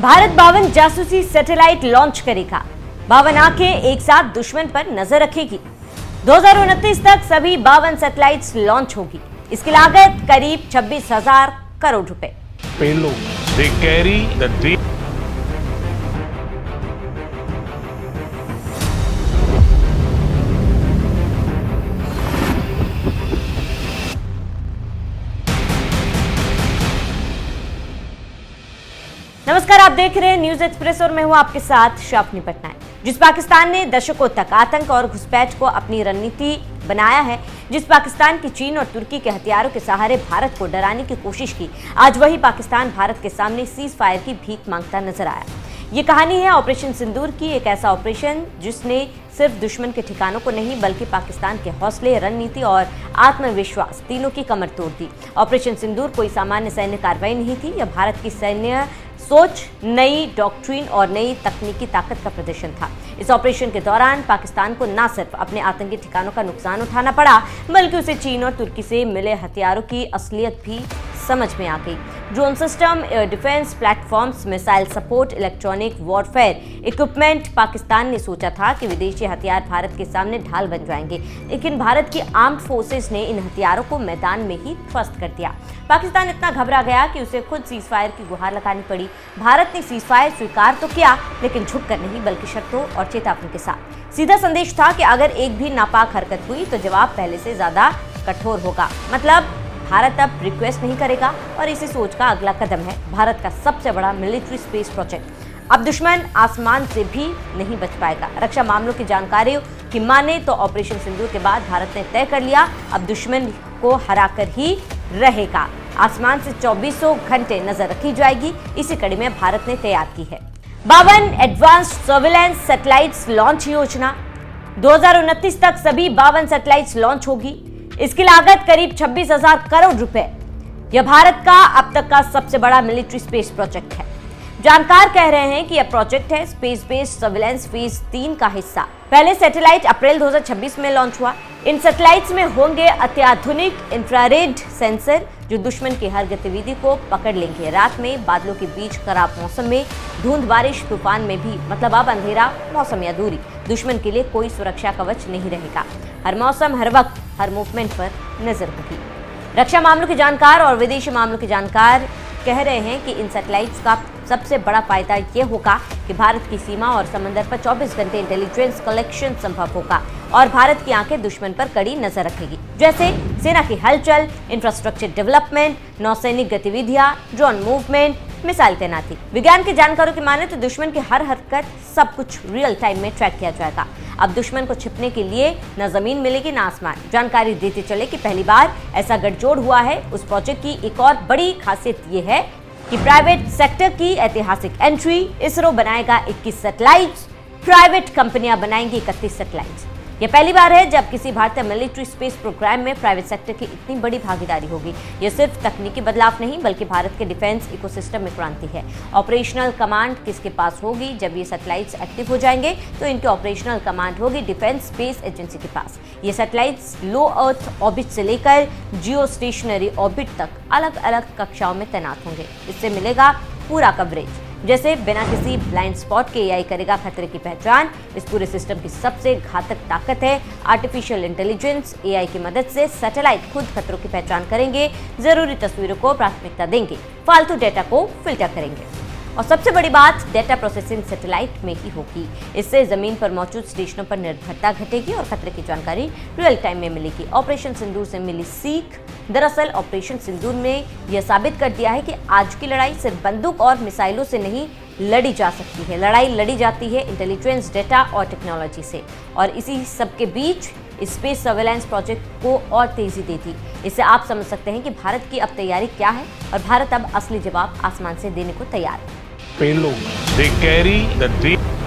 भारत 52 जासूसी satellite launch करेगा। 52 आंखें एक साथ दुश्मन पर नजर रखेगी। 2029 तक सभी 52 सैटेलाइट्स लॉन्च होगी। इसकी लागत करीब 26,000 करोड़ रुपए। They carry the dream. नमस्कार, आप देख रहे हैं न्यूज एक्सप्रेस और मैं हूं आपके साथ शाफनी पटनायक। जिस पाकिस्तान ने दशकों तक आतंक और घुसपैठ को अपनी रणनीति बनाया है, जिस पाकिस्तान की चीन और तुर्की के हथियारों के सहारे भारत को डराने की कोशिश की, आज वही पाकिस्तान भारत के सामने सीज फायर की भीख मांगता नजर आया। ये कहानी है ऑपरेशन सिंदूर की, एक ऐसा ऑपरेशन जिसने सिर्फ दुश्मन के ठिकानों को नहीं बल्कि पाकिस्तान के हौसले, रणनीति और आत्मविश्वास तीनों की कमर तोड़ दी। ऑपरेशन सिंदूर कोई सामान्य सैन्य कार्रवाई नहीं थी, यह भारत की सैन्य सोच, नई डॉक्ट्रिन और नई तकनीकी ताकत का प्रदर्शन था। इस ऑपरेशन के दौरान पाकिस्तान को न सिर्फ अपने आतंकी ठिकानों का नुकसान उठाना पड़ा, बल्कि उसे चीन और तुर्की से मिले हथियारों की असलियत भी समझ में आ गई। Drone system, air defence platforms, missile support, electronic warfare equipment. Pakistan ने सोचा था कि विदेशी हथियार भारत के सामने ढाल बन जाएंगे, लेकिन भारत की आर्म्ड फोर्सेस ने इन हथियारों को मैदान में ही ध्वस्त कर दिया। पाकिस्तान इतना घबरा गया कि उसे खुद सीज फायर की गुहार लगानी पड़ी। भारत ने सीज फायर स्वीकार तो किया, लेकिन झुककर नहीं बल्कि शर्तों और चेतावनी के साथ। सीधा संदेश था कि अगर एक भी नापाक हरकत हुई तो जवाब पहले से ज्यादा कठोर होगा। मतलब भारत अब रिक्वेस्ट नहीं करेगा और इसी सोच का अगला कदम है भारत का सबसे बड़ा मिलिट्री स्पेस प्रोजेक्ट। अब दुश्मन आसमान से भी नहीं बच पाएगा। रक्षा मामलों की जानकारियों की माने तो ऑपरेशन सिंदूर के बाद भारत ने तय कर लिया, अब दुश्मन को हराकर ही रहेगा। आसमान से 2400 घंटे नजर रखी जाएगी। इसी कड़ी में भारत ने तैयार की है 52 एडवांस्ड सर्विलेंस सैटेलाइट्स लॉन्च योजना। 2029 तक सभी 52 सैटेलाइट्स लॉन्च होगी। इसकी लागत करीब 26,000 करोड़ रुपए। यह भारत का अब तक का सबसे बड़ा मिलिट्री स्पेस प्रोजेक्ट है। जानकार कह रहे हैं कि यह प्रोजेक्ट है स्पेस बेस्ड सर्विलेंस फेज 3 का हिस्सा। पहले सैटेलाइट अप्रैल 2026 में लॉन्च हुआ। इन सैटेलाइट्स में होंगे अत्याधुनिक इंफ्रारेड सेंसर जो दुश्मन की हर गतिविधि को पकड़ लेंगे। रात में, बादलों के बीच, खराब मौसम में, धुंध, बारिश, तूफान में भी, मतलब अब अंधेरा, मौसम या दूरी, दुश्मन के लिए कोई सुरक्षा कवच नहीं रहेगा। हर मौसम, हर वक्त, हर मूवमेंट पर नजर होगी। रक्षा मामलों के जानकार और विदेशी मामलों के जानकार कह रहे हैं कि इन सैटेलाइट्स का सबसे बड़ा फायदा ये होगा कि भारत की सीमा और समंदर पर 24 घंटे इंटेलिजेंस कलेक्शन संभव होगा और भारत की आंखें दुश्मन पर कड़ी नजर रखेगी, जैसे सेना की हलचल, इंफ्रास्ट्रक्चर डेवलपमेंट, नौसैनिक गतिविधियां, ड्रोन मूवमेंट, मिसाइल तैनाती। विज्ञान के जानकारों की माने तो दुश्मन की हर हरकत, सब कुछ रियल टाइम में ट्रैक किया जाएगा। अब दुश्मन को छिपने के लिए न जमीन मिलेगी न आसमान। जानकारी देते चले कि पहली बार ऐसा गठजोड़ हुआ है। उस प्रोजेक्ट की एक और बड़ी खासियत ये है कि प्राइवेट सेक्टर की ऐतिहासिक एंट्री। इसरो बनाएगा 21 सैटेलाइट्स, प्राइवेट कंपनियां बनाएंगी 31 सैटेलाइट्स। यह पहली बार है जब किसी भारतीय मिलिट्री स्पेस प्रोग्राम में प्राइवेट सेक्टर की इतनी बड़ी भागीदारी होगी। यह सिर्फ तकनीकी बदलाव नहीं बल्कि भारत के डिफेंस इकोसिस्टम में क्रांति है। ऑपरेशनल कमांड किसके पास होगी? जब ये सैटेलाइट्स एक्टिव हो जाएंगे तो इनकी ऑपरेशनल कमांड होगी डिफेंस स्पेस एजेंसी के पास। ये सैटेलाइट्स लो अर्थ ऑर्बिट से लेकर जियो स्टेशनरी ऑर्बिट तक अलग अलग कक्षाओं में तैनात होंगे। इससे मिलेगा पूरा कवरेज, जैसे बिना किसी ब्लाइंड स्पॉट के एआई करेगा खतरे की पहचान। इस पूरे सिस्टम की सबसे घातक ताकत है आर्टिफिशियल इंटेलिजेंस। एआई की मदद से सैटेलाइट खुद खतरों की पहचान करेंगे, जरूरी तस्वीरों को प्राथमिकता देंगे, फालतू डेटा को फिल्टर करेंगे। और सबसे बड़ी बात, डेटा प्रोसेसिंग सैटेलाइट में ही होगी। इससे जमीन पर मौजूद स्टेशनों पर निर्भरता घटेगी और खतरे की जानकारी रियल टाइम में मिलेगी। ऑपरेशन सिंदूर से मिली सीख। दरअसल ऑपरेशन सिंदूर ने यह साबित कर दिया है कि आज की लड़ाई सिर्फ बंदूक और मिसाइलों से नहीं लड़ी जा सकती है। लड़ाई लड़ी जाती है इंटेलिजेंस, डेटा और टेक्नोलॉजी से। और इसी सब के बीच स्पेस सर्वेलेंस प्रोजेक्ट को और तेजी दे दी। इससे आप समझ सकते हैं कि भारत की अब तैयारी क्या है और भारत अब असली जवाब आसमान से देने को तैयार है। They carry the dream.